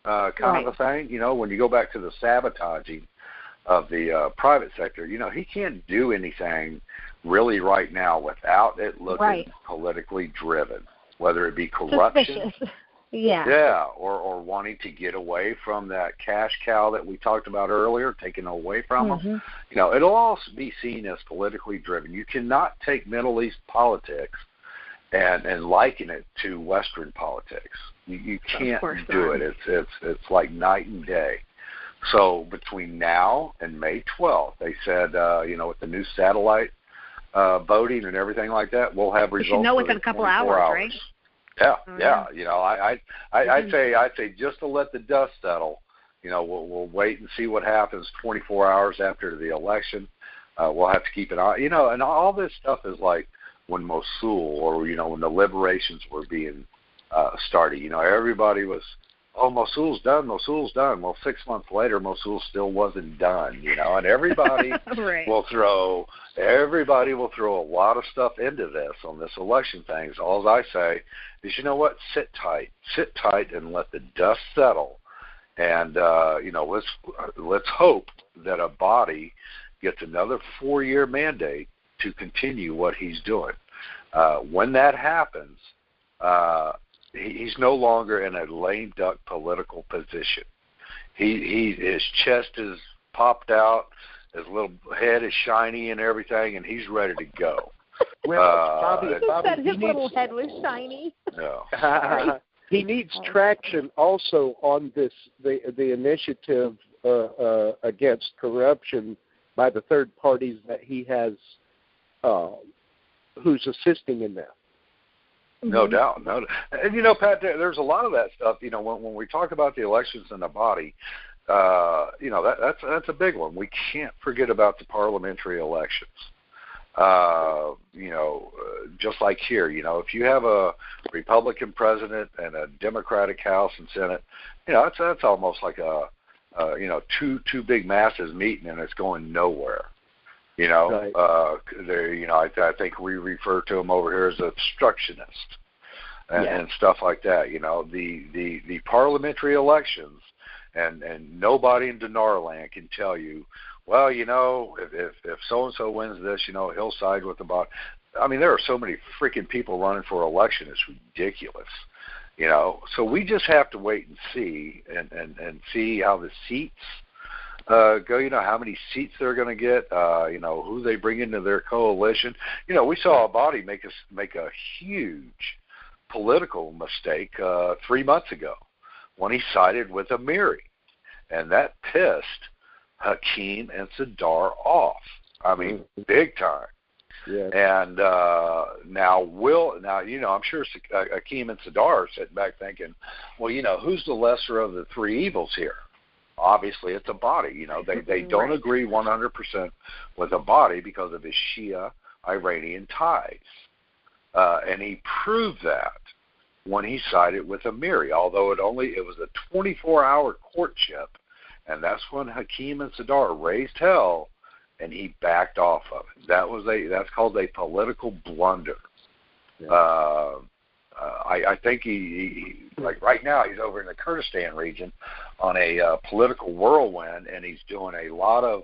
S3: kind of a thing. You know, when you go back to the sabotaging of the private sector, you know, he can't do anything really right now without it looking politically driven, whether it be corruption. Yeah, or wanting to get away from that cash cow that we talked about earlier, taken away from them. You know, it'll all be seen as politically driven. You cannot take Middle East politics and liken it to Western politics. You can't do it. It's like night and day. So between now and May 12th, they said, you know, with the new satellite voting and everything like that, we'll have results.
S2: You should know within a couple hours, right?
S3: Yeah. You know, I'd say just to let the dust settle. You know, we'll wait and see what happens 24 hours after the election. We'll have to keep an eye. You know, and all this stuff is like when Mosul, or you know, when the liberations were being started. You know, everybody was, oh, Mosul's done. Well, 6 months later, Mosul still wasn't done. You know, and everybody will throw a lot of stuff into this on this election thing. So all I say is, you know what, sit tight and let the dust settle. And, you know, let's hope that a body gets another 4-year mandate to continue what he's doing. When that happens, he's no longer in a lame duck political position. His chest is popped out, his little head is shiny and everything, and he's ready to go.
S1: Well, Bobby,
S2: his little head was shiny.
S3: Yeah.
S1: He needs traction also on the initiative against corruption by the third parties that he has, who's assisting in that.
S3: No doubt. And, you know, Pat, there's a lot of that stuff, you know, when we talk about the elections in the body, you know, that's a big one. We can't forget about the parliamentary elections. You know, just like here, you know, if you have a Republican president and a Democratic House and Senate, you know, that's almost like you know, two big masses meeting and it's going nowhere. You know, you know, I think we refer to them over here as obstructionists and stuff like that. You know, the parliamentary elections, and nobody in Dinar land can tell you, well, you know, if so and so wins this, you know, he'll side with the bot. I mean, there are so many freaking people running for election; it's ridiculous. You know, so we just have to wait and see, and see how the seats go. You know, how many seats they're going to get. You know, who they bring into their coalition. You know, we saw a body make a huge political mistake 3 months ago when he sided with Amiri, and that pissed Hakeem and Sadar off. I mean, big time. Yeah. And now, you know, I'm sure Hakeem and Sadar are sitting back thinking, well, you know, who's the lesser of the three evils here? Obviously, it's a body. You know, they don't agree 100% with a body because of his Shia Iranian ties. And he proved that when he sided with Amiri, although it was a 24-hour courtship, and that's when Hakeem and Sadar raised hell, and he backed off of it. That's called a political blunder. Yeah. I think he like right now he's over in the Kurdistan region on a political whirlwind, and he's doing a lot of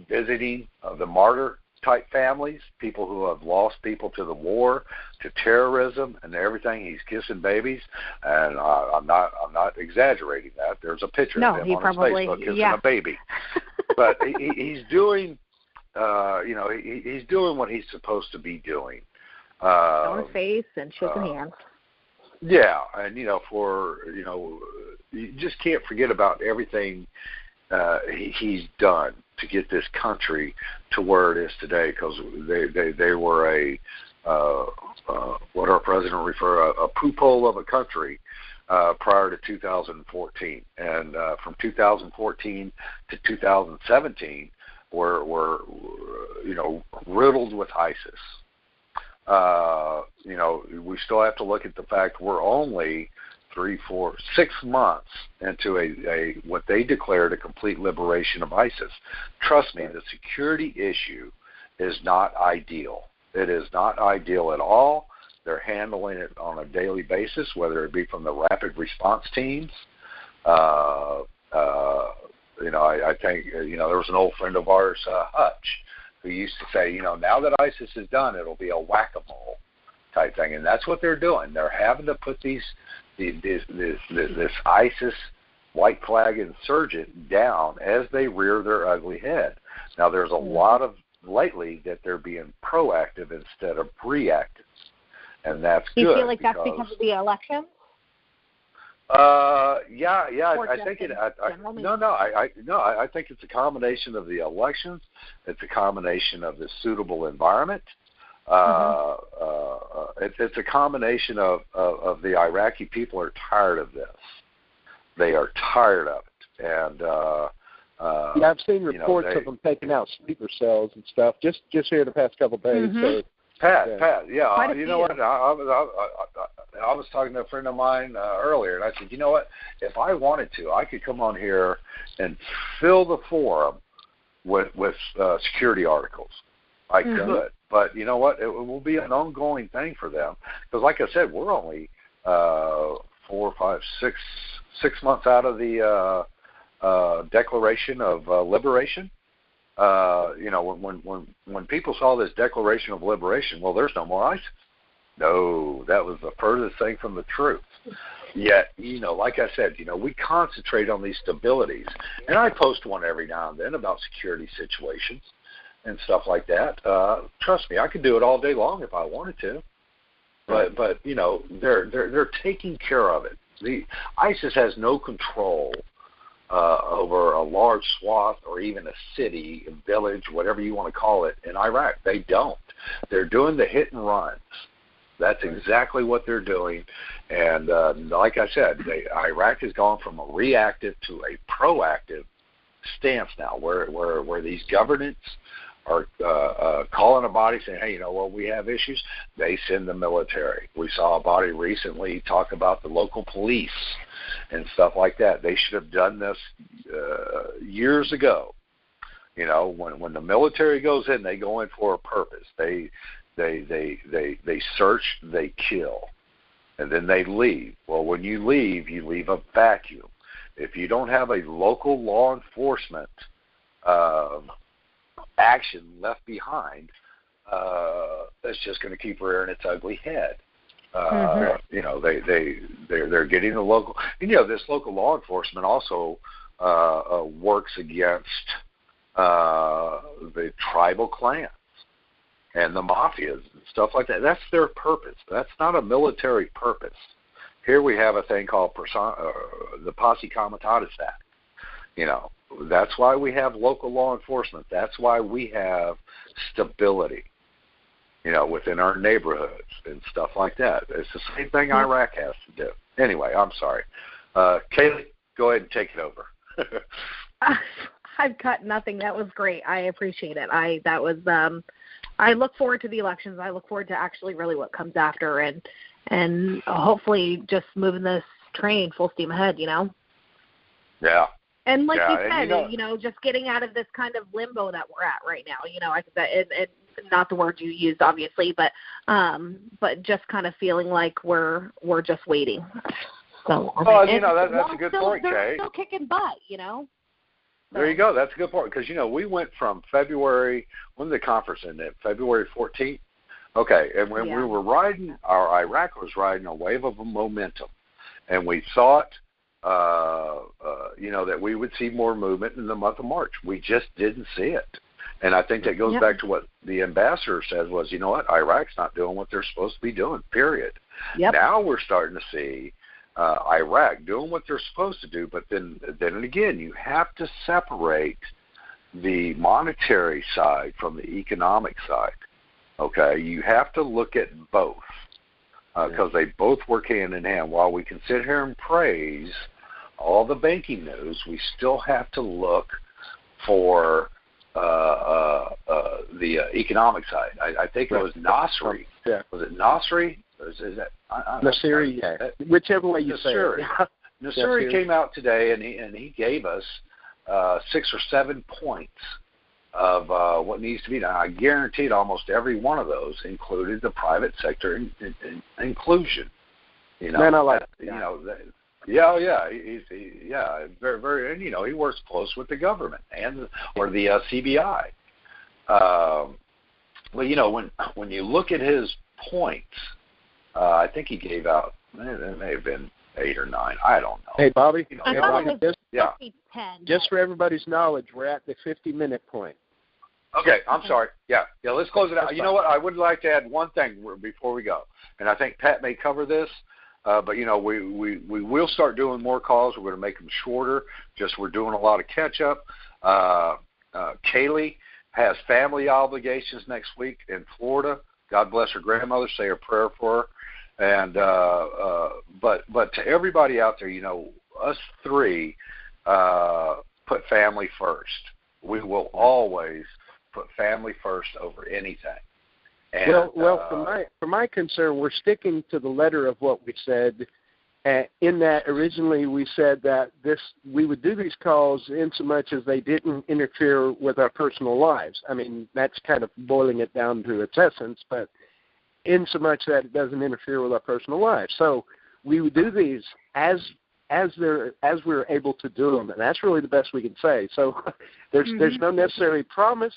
S3: visiting of the martyr type families, people who have lost people to the war, to terrorism, and everything. He's kissing babies, and I'm not exaggerating that. There's a picture of him on his Facebook kissing a baby. But he's doing, you know, he's doing what he's supposed to be doing.
S2: On his face and shaking hands.
S3: Yeah, and you just can't forget about everything he's done to get this country to where it is today, because they were what our president referred a poop hole of a country prior to 2014, and from 2014 to 2017, we're riddled with ISIS. We still have to look at the fact we're only 3, 4, 6 months into a what they declared a complete liberation of ISIS. Trust me, the security issue is not ideal. It is not ideal at all. They're handling it on a daily basis, whether it be from the rapid response teams. I think there was an old friend of ours, Hutch, who used to say, now that ISIS is done, it'll be a whack-a-mole type thing, and that's what they're doing. They're having to put this ISIS white flag insurgent down as they rear their ugly head. Now, there's a lot of lately that they're being proactive instead of reactive, and that's good.
S2: Do you feel like that's because of the election?
S3: Yeah. I think it. I think it's a combination of the elections. It's a combination of the suitable environment. It's a combination of the Iraqi people are tired of this. They are tired of it, and
S1: I've seen reports of them taking out sleeper cells and stuff just here the past couple of days. So,
S3: Pat, yeah, you know what? I was talking to a friend of mine earlier, and I said, you know what? If I wanted to, I could come on here and fill the forum with security articles. I could, but you know what? It will be an ongoing thing for them, because, like I said, we're only 4, 5, 6 months out of the Declaration of Liberation. When people saw this Declaration of Liberation, well, there's no more ISIS. No, that was the furthest thing from the truth. Yet, like I said, we concentrate on these stabilities, and I post one every now and then about security situations and stuff like that. Trust me, I could do it all day long if I wanted to. But they're taking care of it. The ISIS has no control over a large swath or even a city, a village, whatever you want to call it, in Iraq. They don't. They're doing the hit and runs. That's exactly what they're doing. And like I said, Iraq has gone from a reactive to a proactive stance now, where these governments are calling a body saying, hey, we have issues. They send the military. We saw a body recently talk about the local police and stuff like that. They should have done this years ago. When the military goes in, they go in for a purpose. They search, they kill, and then they leave. Well, when you leave a vacuum. If you don't have a local law enforcement action left behind, it's just going to keep rearing its ugly head. They're getting the local. This local law enforcement also works against the tribal clans and the mafias and stuff like that. That's their purpose. That's not a military purpose. Here we have a thing called the Posse Comitatus Act. That's why we have local law enforcement. That's why we have stability, within our neighborhoods and stuff like that. It's the same thing Iraq has to do. Anyway, I'm sorry. Kaleigh, go ahead and take it over.
S2: I've cut nothing. That was great. I appreciate it. I look forward to the elections. I look forward to actually really what comes after, and hopefully just moving this train full steam ahead,
S3: Yeah.
S2: And like you said, just getting out of this kind of limbo that we're at right now, and not the word you used, obviously, but just kind of feeling like we're just waiting. So,
S3: that's a good point, Kay.
S2: They're still kicking butt, So.
S3: There you go. That's a good point, because, we went from February, when did the conference ended? February 14th? Okay, and when we were riding, Iraq was riding a wave of momentum, and we thought, that we would see more movement in the month of March. We just didn't see it. And I think that goes back to what the ambassador said was, you know what, Iraq's not doing what they're supposed to be doing, period. Now we're starting to see Iraq doing what they're supposed to do, but then again, you have to separate the monetary side from the economic side. Okay, you have to look at both because they both work hand in hand. While we can sit here and praise all the banking news, we still have to look for the economic side. I think it was Nasri. Was it Nasri? Is that
S1: Nasri? Whichever way you say it.
S3: Nasri came out today, and he gave us 6 or 7 points of what needs to be done. I guaranteed almost every one of those included the private sector inclusion. You know,
S1: man, I like that.
S3: You know, he's very, very, and you know, he works close with the government or the CBI. Well, you know, when you look at his points, I think he gave out. It may have been 8 or 9. I don't know.
S1: Hey, Bobby.
S3: You know,
S2: I thought it was 10.
S1: Just for everybody's knowledge, we're at the 50-minute point.
S3: Okay, I'm sorry. Yeah, let's close it out. You know what? I would like to add one thing before we go, and I think Pat may cover this, but, you know, we will start doing more calls. We're going to make them shorter. Just we're doing a lot of catch-up. Kaleigh has family obligations next week in Florida. God bless her grandmother. Say a prayer for her. And but to everybody out there, you know, us three put family first. We will always put family first over anything. And,
S1: well, for my concern, we're sticking to the letter of what we said. In that originally we said that we would do these calls in so much as they didn't interfere with our personal lives. I mean, that's kind of boiling it down to its essence, but in so much that it doesn't interfere with our personal lives. So we would do these as we're able to do them, and that's really the best we can say. So there's no necessary promise,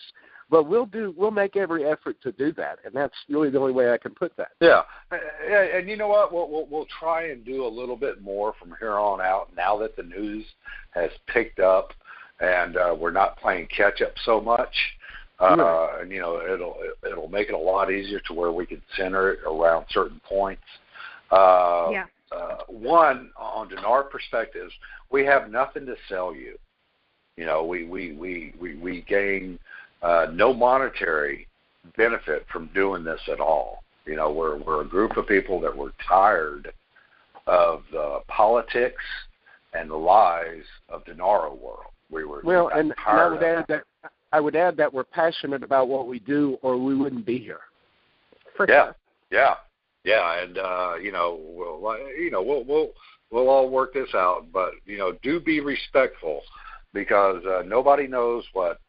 S1: but we'll make every effort to do that, and that's really the only way I can put that.
S3: Yeah, and you know what? We'll try and do a little bit more from here on out. Now that the news has picked up, and we're not playing catch up so much, and you know it'll make it a lot easier to where we can center it around certain points. One, on Dinar perspectives, we have nothing to sell you. You know, we gain no monetary benefit from doing this at all. You know, we're a group of people that were tired of the politics and the lies of Dinar world.
S1: I would add that we're passionate about what we do, or we wouldn't be here.
S2: For sure.
S3: Yeah, and you know, we'll all work this out, but you know, do be respectful, because nobody knows what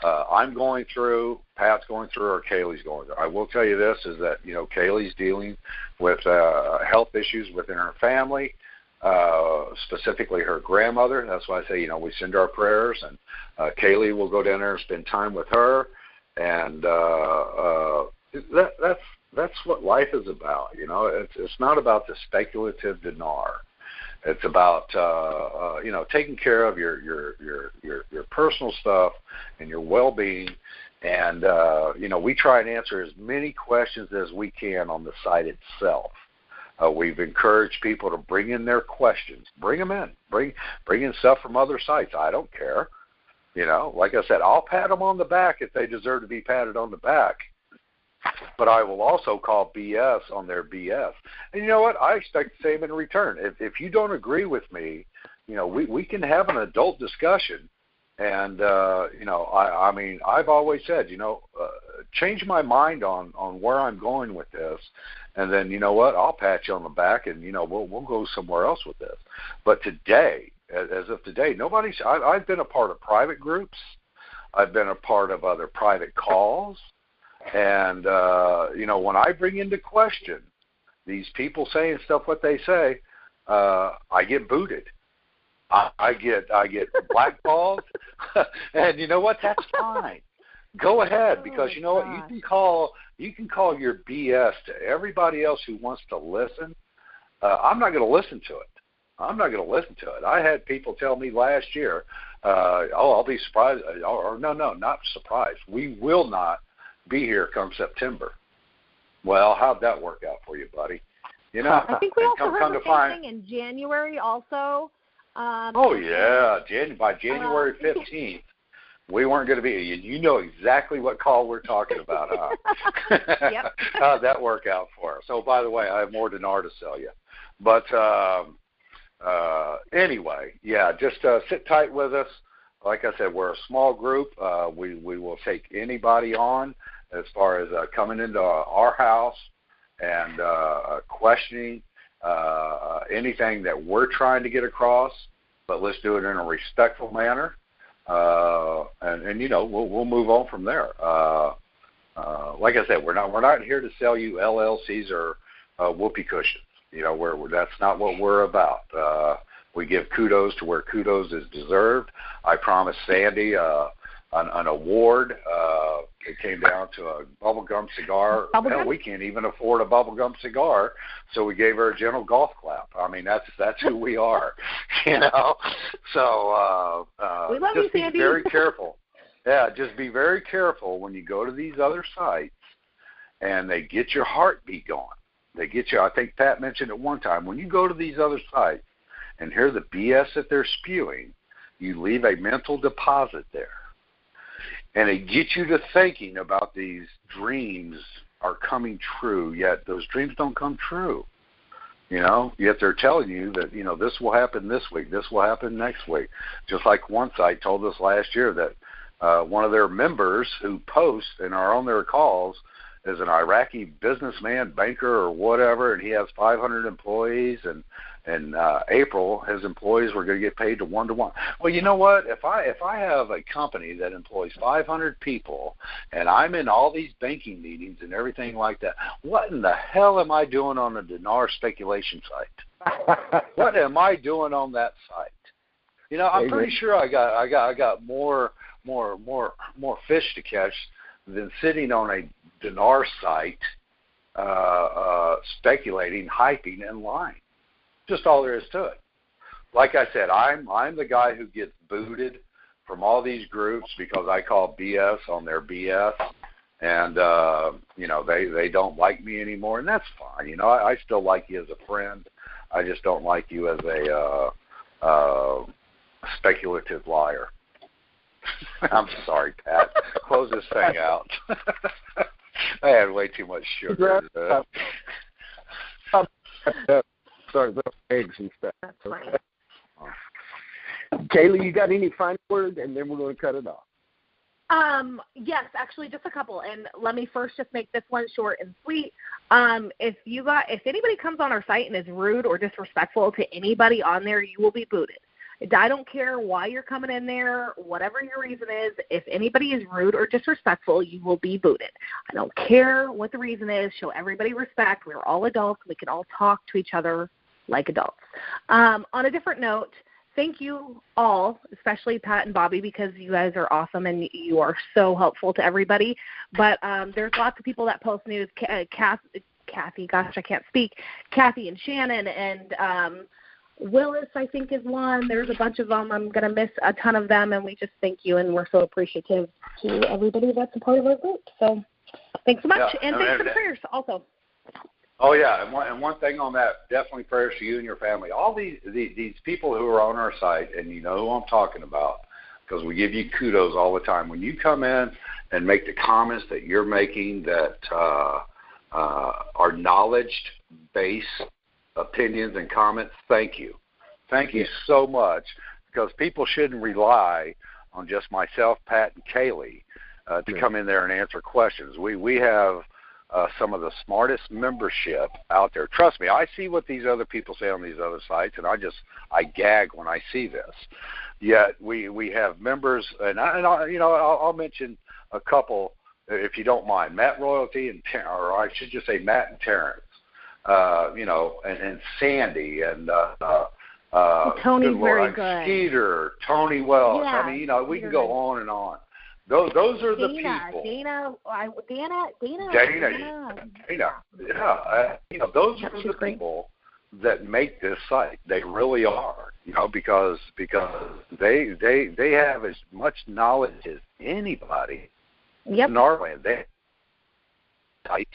S3: I'm going through, Pat's going through, or Kaleigh's going through. I will tell you this, is that, you know, Kaleigh's dealing with health issues within her family, specifically her grandmother. That's why I say, you know, we send our prayers, and Kaleigh will go down there and spend time with her, and that's what life is about. You know, it's not about the speculative Dinar. It's about you know, taking care of your personal stuff and your well-being, and you know, we try and answer as many questions as we can on the site itself. We've encouraged people to bring in their questions. Bring them in. Bring in stuff from other sites. I don't care. You know, like I said, I'll pat them on the back if they deserve to be patted on the back. But I will also call BS on their BS. And you know what? I expect the same in return. If you don't agree with me, you know, we can have an adult discussion. And, you know, I mean, I've always said, you know, change my mind on where I'm going with this. And then, you know what? I'll pat you on the back, and, you know, we'll go somewhere else with this. But today, as of today, I've been a part of private groups. I've been a part of other private calls. And, you know, when I bring into question these people saying stuff what they say, I get booted. I get blackballed. And you know what? That's fine. Go ahead, because you know what? You can call your BS to everybody else who wants to listen. I'm not going to listen to it. I had people tell me last year, I'll be surprised. Or no, not surprised. We will not be here come September. Well, how'd that work out for you, buddy? You know,
S2: I think we also heard the same thing in January also.
S3: By January 15th, we weren't going to be. You know exactly what call we're talking about, huh?
S2: Yep.
S3: How'd that work out for us? Oh, by the way, I have more Dinar to sell you. But anyway, just sit tight with us. Like I said, we're a small group. We will take anybody on as far as coming into our house and questioning anything that we're trying to get across, but let's do it in a respectful manner. And you know, we'll move on from there. Like I said, we're not here to sell you LLCs or whoopee cushions. You know, that's not what we're about. We give kudos to where kudos is deserved. I promised Sandy an award. It came down to a bubblegum cigar. Hell, we can't even afford a bubblegum cigar, so we gave her a gentle golf clap. I mean, that's who we are, you know. So
S2: we love
S3: just
S2: you, Sandy.
S3: Be very careful. Yeah, just be very careful when you go to these other sites and they get your heartbeat going. They get you. I think Pat mentioned it one time. When you go to these other sites and hear the BS that they're spewing, you leave a mental deposit there. And it gets you to thinking about these dreams are coming true, yet those dreams don't come true. You know, yet they're telling you that, you know, this will happen this week, this will happen next week. Just like one site told us last year that one of their members who post and are on their calls is an Iraqi businessman, banker, or whatever, and he has 500 employees, and in April, his employees were going to get paid to 1-to-1. Well, you know what? If I have a company that employs 500 people, and I'm in all these banking meetings and everything like that, what in the hell am I doing on a Dinar speculation site? What am I doing on that site? You know, I'm pretty sure I got more fish to catch than sitting on a Dinar site speculating, hyping, and lying. Just all there is to it. Like I said, I'm the guy who gets booted from all these groups because I call BS on their BS, and you know, they don't like me anymore, and that's fine. You know, I still like you as a friend. I just don't like you as a speculative liar. I'm sorry, Pat. Close this thing out. I had way too much sugar.
S1: Sorry, little eggs and stuff.
S2: That's funny.
S1: Kaleigh, you got any final word, and then we're going to cut it off.
S2: Yes, actually, just a couple. And let me first just make this one short and sweet. If anybody comes on our site and is rude or disrespectful to anybody on there, you will be booted. I don't care why you're coming in there, whatever your reason is. If anybody is rude or disrespectful, you will be booted. I don't care what the reason is. Show everybody respect. We're all adults. We can all talk to each other like adults. On a different note, thank you all, especially Pat and Bobby, because you guys are awesome and you are so helpful to everybody. But there's lots of people that post news. Kathy, gosh, I can't speak. Kathy and Shannon and Willis, I think, is one. There's a bunch of them. I'm going to miss a ton of them, and we just thank you, and we're so appreciative to everybody that's a part of our group. So thanks so much, and thanks for the prayers also.
S3: Oh, yeah, and one thing on that, definitely prayers to you and your family. All these people who are on our site, and you know who I'm talking about, because we give you kudos all the time. When you come in and make the comments that you're making that are knowledge-based opinions and comments, thank you. Thank you so much, because people shouldn't rely on just myself, Pat, and Kaleigh to come in there and answer questions. We have some of the smartest membership out there. Trust me, I see what these other people say on these other sites, and I gag when I see this. Yet we have members, and I'll mention a couple if you don't mind. Matt Royalty or I should just say Matt and Terrence. And Sandy and
S2: Tony's very good.
S3: Skeeter, Tony Wells.
S2: Yeah,
S3: I mean, we can go on and on. Those are the people.
S2: Dana.
S3: Yeah. Those are the people that make this site. They really are. because they have as much knowledge as anybody in our land. They tight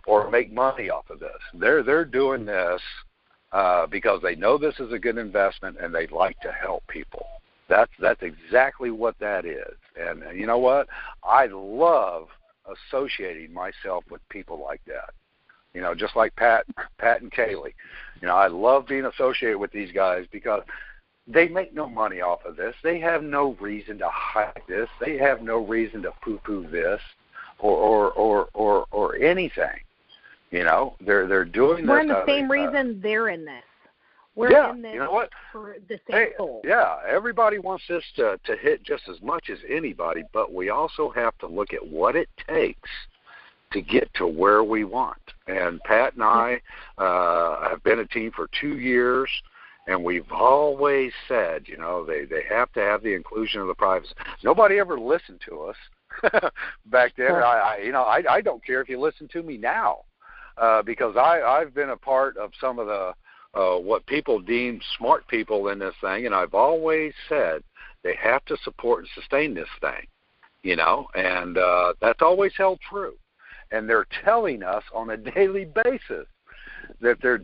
S3: or make money off of this. They're doing this because they know this is a good investment and they like to help people. That's exactly what that is. And you know what? I love associating myself with people like that. Just like Pat and Kaleigh. I love being associated with these guys because they make no money off of this. They have no reason to hide this. They have no reason to poo-poo this or anything. They're doing this.
S2: We're in the same reason they're in this. We're in this for the same goal.
S3: Yeah, everybody wants this to hit just as much as anybody, but we also have to look at what it takes to get to where we want. And Pat and I have been a team for 2 years, and we've always said, they have to have the inclusion of the privacy. Nobody ever listened to us back then. I don't care if you listen to me now, because I've been a part of some of the what people deem smart people in this thing, and I've always said they have to support and sustain this thing, and that's always held true. And they're telling us on a daily basis that they're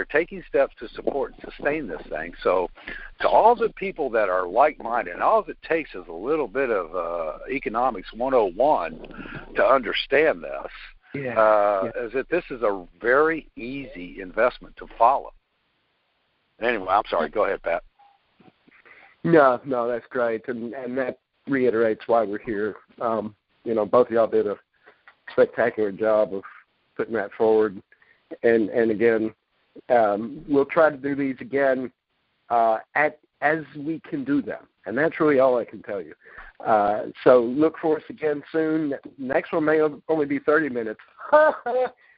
S3: taking steps to support and sustain this thing. So to all the people that are like-minded, and all it takes is a little bit of economics 101 to understand this, is that this is a very easy investment to follow. Anyway, I'm sorry. Go ahead, Pat.
S1: No, that's great, and that reiterates why we're here. Both of y'all did a spectacular job of putting that forward, and again, we'll try to do these again as we can do them, and that's really all I can tell you. So look for us again soon. Next one may only be 30 minutes, but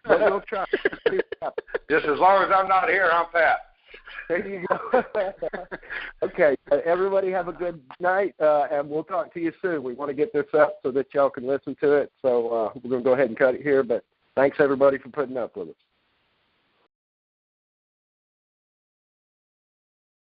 S1: we'll try.
S3: Just as long as I'm not here, I'm Pat.
S1: There you go. Okay, everybody have a good night, and we'll talk to you soon. We want to get this up so that y'all can listen to it, so we're going to go ahead and cut it here, but thanks, everybody, for putting up with us.